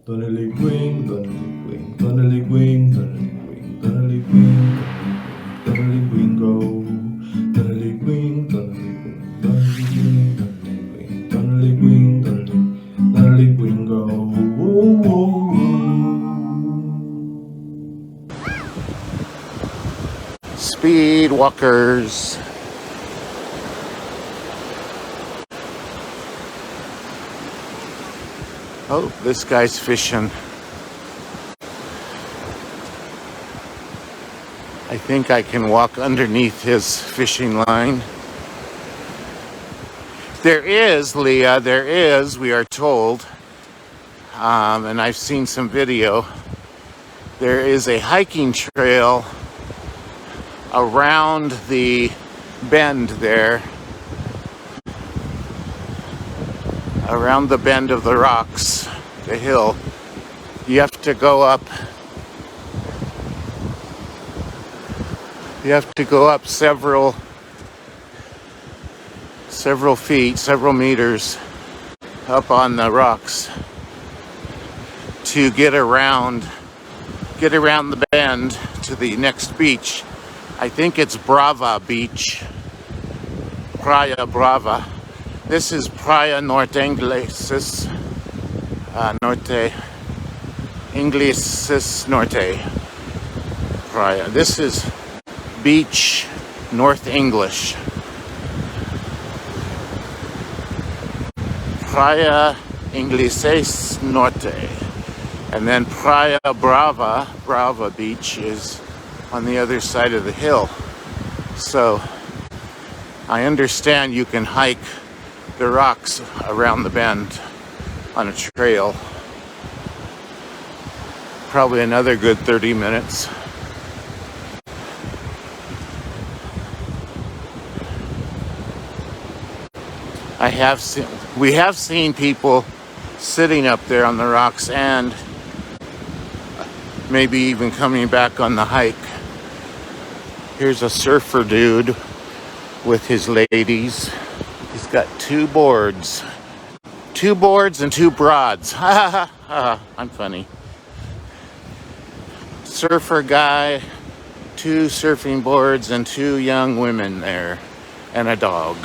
Donnelly Queen, Donnelly Queen, Donnelly Queen, Donnelly Queen, Donnelly Queen, Donnelly Queen, go. Donnelly Queen, Donnelly Queen, Donnelly Queen, Donnelly Queen, Donnelly Queen, Donnelly Queen, go. Whoa, whoa, whoa. Speed walkers. Oh, this guy's fishing. I think I can walk underneath his fishing line. There is, Leah, there is, we are told, and I've seen some video, there is a hiking trail around the bend there, around the bend of the rocks, the hill. You have to go up, several feet, several meters up on the rocks to get around the bend to the next beach. I think it's Brava Beach, Praia Brava. This is Praia Norte Ingleses, Norte Ingleses Norte Praia. This is Beach North English. Praia Ingleses Norte. And then Praia Brava Beach is on the other side of the hill. So I understand you can hike the rocks around the bend on a trail. Probably another good 30 minutes. We have seen people sitting up there on the rocks and maybe even coming back on the hike. Here's a surfer dude with his ladies. He's got two boards and two broads. Ha ha ha, I'm funny. Surfer guy, two surfing boards and two young women there and a dog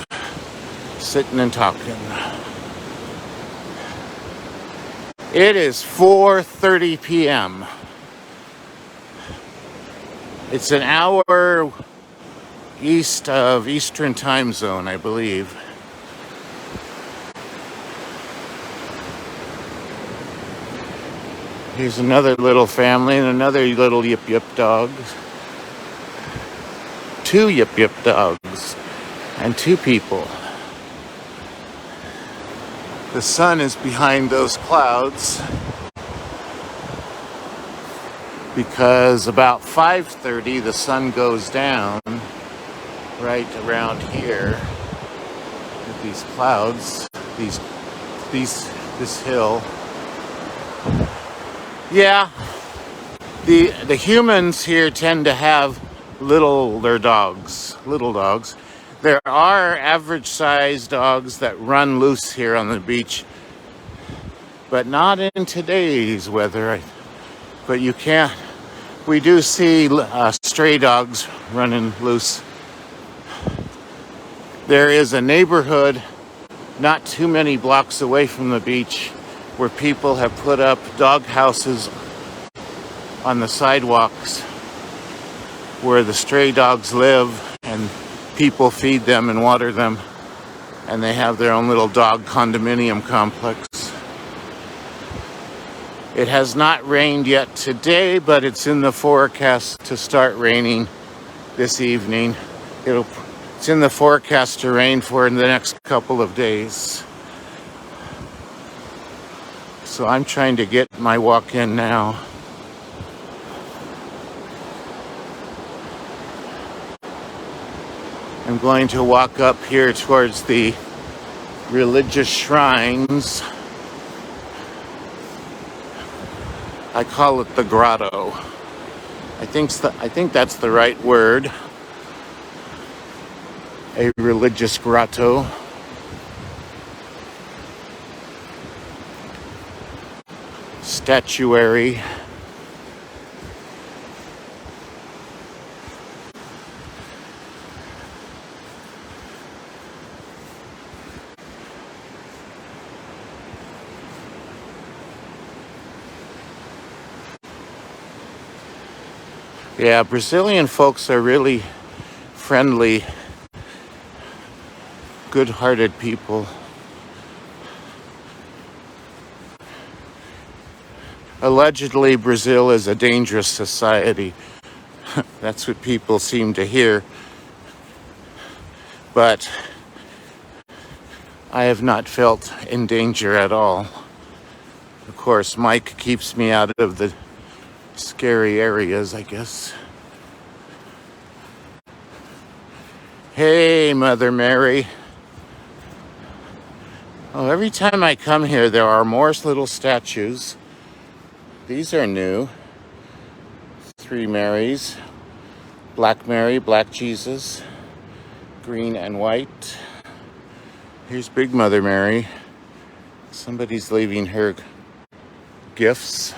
sitting and talking. It is 4:30 p.m. It's an hour east of Eastern Time Zone, I believe. Here's another little family and another little yip yip dog. Two yip yip dogs and two people. The sun is behind those clouds because about 5:30 the sun goes down right around here with these clouds, this hill. Yeah, the humans here tend to have little dogs. There are average-sized dogs that run loose here on the beach, but not in today's weather. But you can't. We do see stray dogs running loose. There is a neighborhood not too many blocks away from the beach where people have put up dog houses on the sidewalks where the stray dogs live, and people feed them and water them, and they have their own little dog condominium complex. It has not rained yet today, but it's in the forecast to start raining this evening. It's in the forecast to rain for the next couple of days. So I'm trying to get my walk in now. I'm going to walk up here towards the religious shrines. I call it the grotto. I think that's the right word. A religious grotto. statuary. Yeah, Brazilian folks are really friendly, good-hearted people. Allegedly, Brazil is a dangerous society. That's what people seem to hear. But I have not felt in danger at all. Of course, Mike keeps me out of the scary areas, I guess. Hey, Mother Mary. Oh, every time I come here, there are more little statues. These are new. 3 Marys. Black Mary, Black Jesus, green and white. Here's Big Mother Mary. Somebody's leaving her gifts.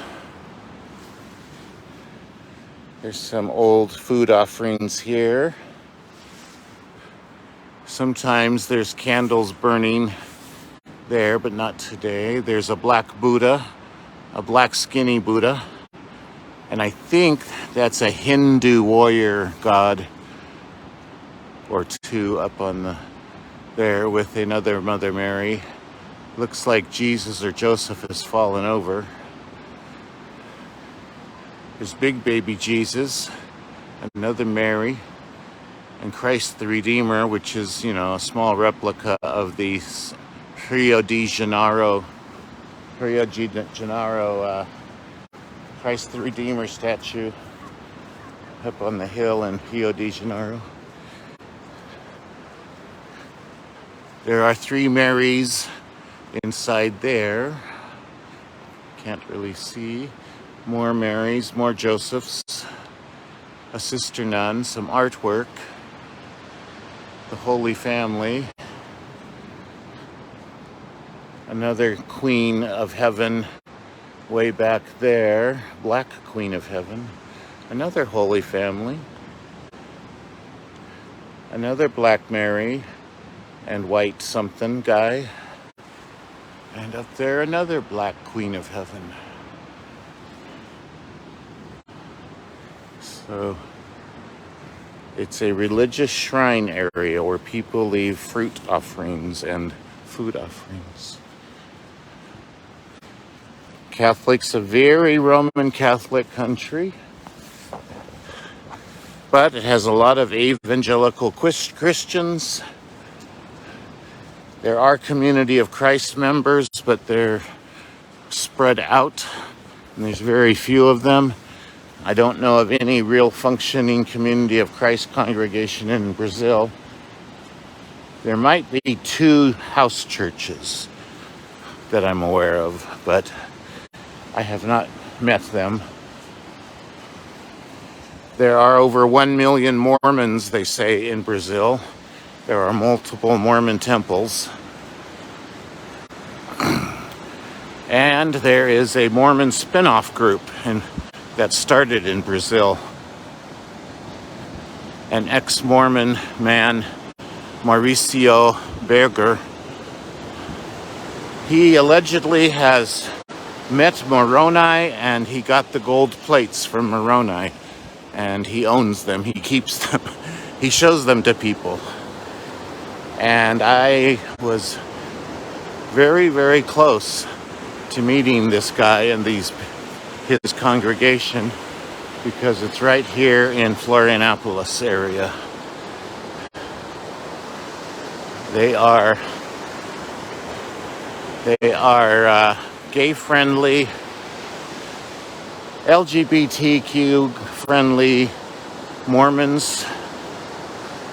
There's some old food offerings here. Sometimes there's candles burning there, but not today. There's a black Buddha, a black skinny Buddha. And I think that's a Hindu warrior god or two up on there with another Mother Mary. Looks like Jesus or Joseph has fallen over. There's big baby Jesus, another Mary, and Christ the Redeemer, which is, a small replica of the Rio de Janeiro Christ the Redeemer statue up on the hill in Rio de Janeiro. There are 3 Marys inside there. Can't really see. More Marys, more Josephs, a sister nun, some artwork, the Holy Family, another Queen of Heaven way back there, Black Queen of Heaven, another Holy Family, another Black Mary and white something guy, and up there another Black Queen of Heaven. So it's a religious shrine area where people leave fruit offerings and food offerings. Catholics, a very Roman Catholic country, but it has a lot of evangelical Christians. There are Community of Christ members, but they're spread out, and there's very few of them. I don't know of any real functioning Community of Christ congregation in Brazil. There might be 2 house churches that I'm aware of, but I have not met them. There are over 1 million Mormons, they say, in Brazil. There are multiple Mormon temples. And there is a Mormon spin-off group that started in Brazil. An ex-Mormon man, Mauricio Berger, he allegedly has met Moroni, and he got the gold plates from Moroni, and he owns them, he keeps them, he shows them to people. And I was very, very close to meeting this guy and his congregation, because it's right here in Florianopolis area. They are gay-friendly, LGBTQ-friendly Mormons,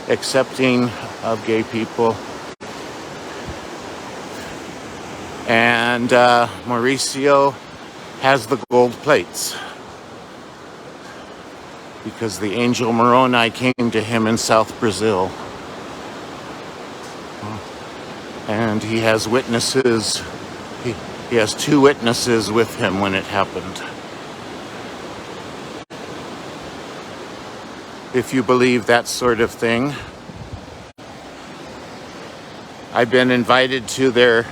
accepting of gay people. And Mauricio has the gold plates because the angel Moroni came to him in South Brazil. And he has witnesses. He has two witnesses with him when it happened. If you believe that sort of thing. I've been invited to their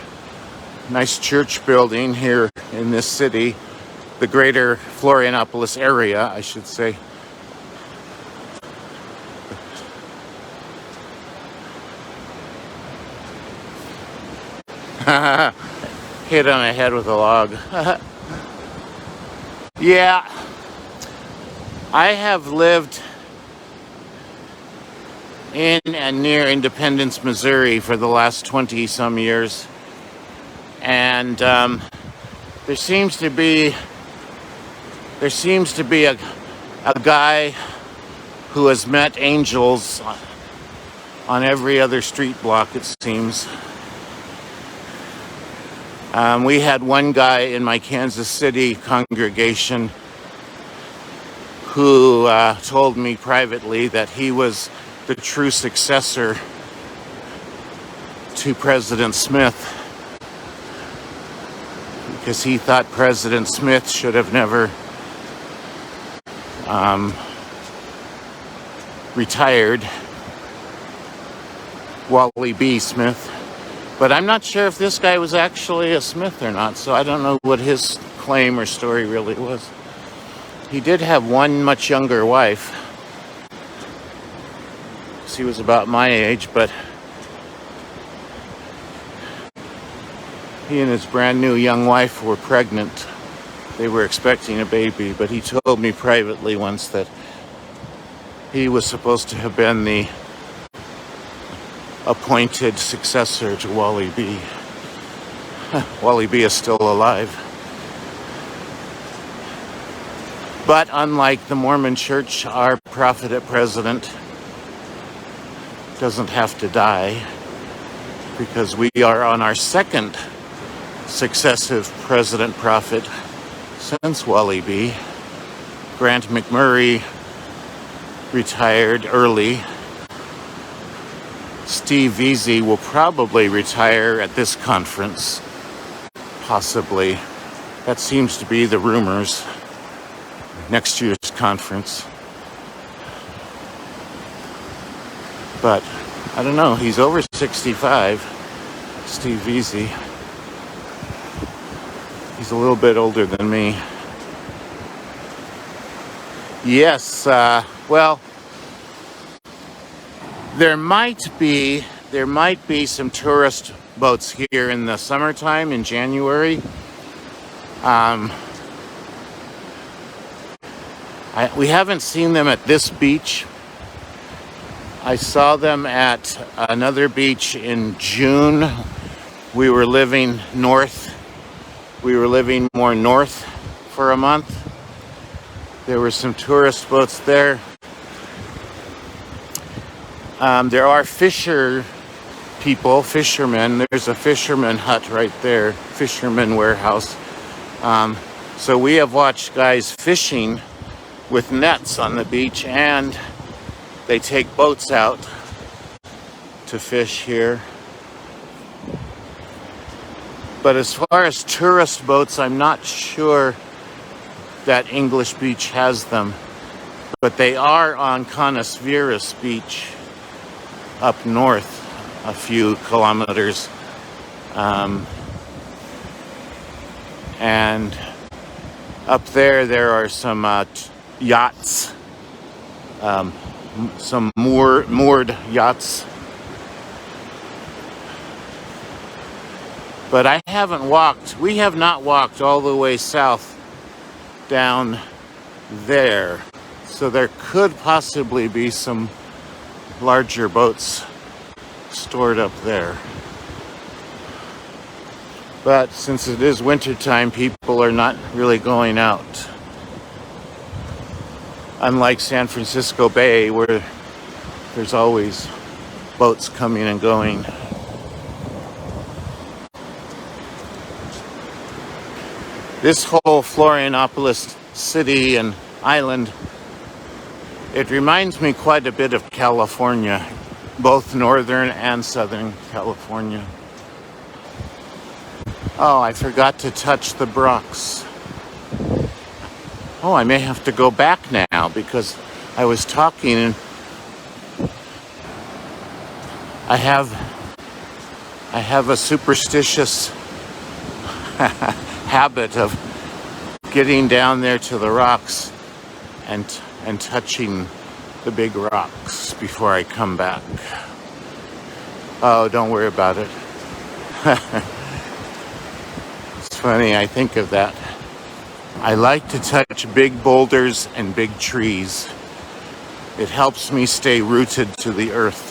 nice church building here in this city, the greater Florianopolis area, I should say. Hit on the head with a log. Yeah, I have lived in and near Independence, Missouri for the last 20 some years. And there seems to be a guy who has met angels on every other street block, it seems. We had one guy in my Kansas City congregation who told me privately that he was the true successor to President Smith, because he thought President Smith should have never retired, Wally B. Smith. But I'm not sure if this guy was actually a Smith or not, so I don't know what his claim or story really was. He did have one much younger wife. He was about my age, but he and his brand new young wife were pregnant. They were expecting a baby, but he told me privately once that he was supposed to have been the appointed successor to Wally B. Wally B is still alive. But unlike the Mormon Church, our prophet at president doesn't have to die, because we are on our second successive president prophet since Wally B. Grant McMurray retired early. Steve Veazey will probably retire at this conference, possibly. That seems to be the rumors. Next year's conference. But I don't know, he's over 65, Steve Veazey. He's a little bit older than me. Yes, well, there might be some tourist boats here in the summertime in January. We haven't seen them at this beach. I saw them at another beach in June. We were living north. We were living more north for a month. There were some tourist boats there. There are fishermen. There's a fisherman hut right there, fisherman warehouse. So we have watched guys fishing with nets on the beach, and they take boats out to fish here. But as far as tourist boats, I'm not sure that English Beach has them. But they are on Canas Veras Beach up north a few kilometers. And up there are some yachts, some moored yachts. But we have not walked all the way south down there. So there could possibly be some larger boats stored up there. But since it is wintertime, people are not really going out. Unlike San Francisco Bay, where there's always boats coming and going. This whole Florianopolis city and island, it reminds me quite a bit of California, both northern and southern California. Oh, I forgot to touch the rocks. Oh, I may have to go back now because I was talking and I have a superstitious habit of getting down there to the rocks and touching the big rocks before I come back. Oh, don't worry about it. It's funny, I think of that. I like to touch big boulders and big trees. It helps me stay rooted to the earth.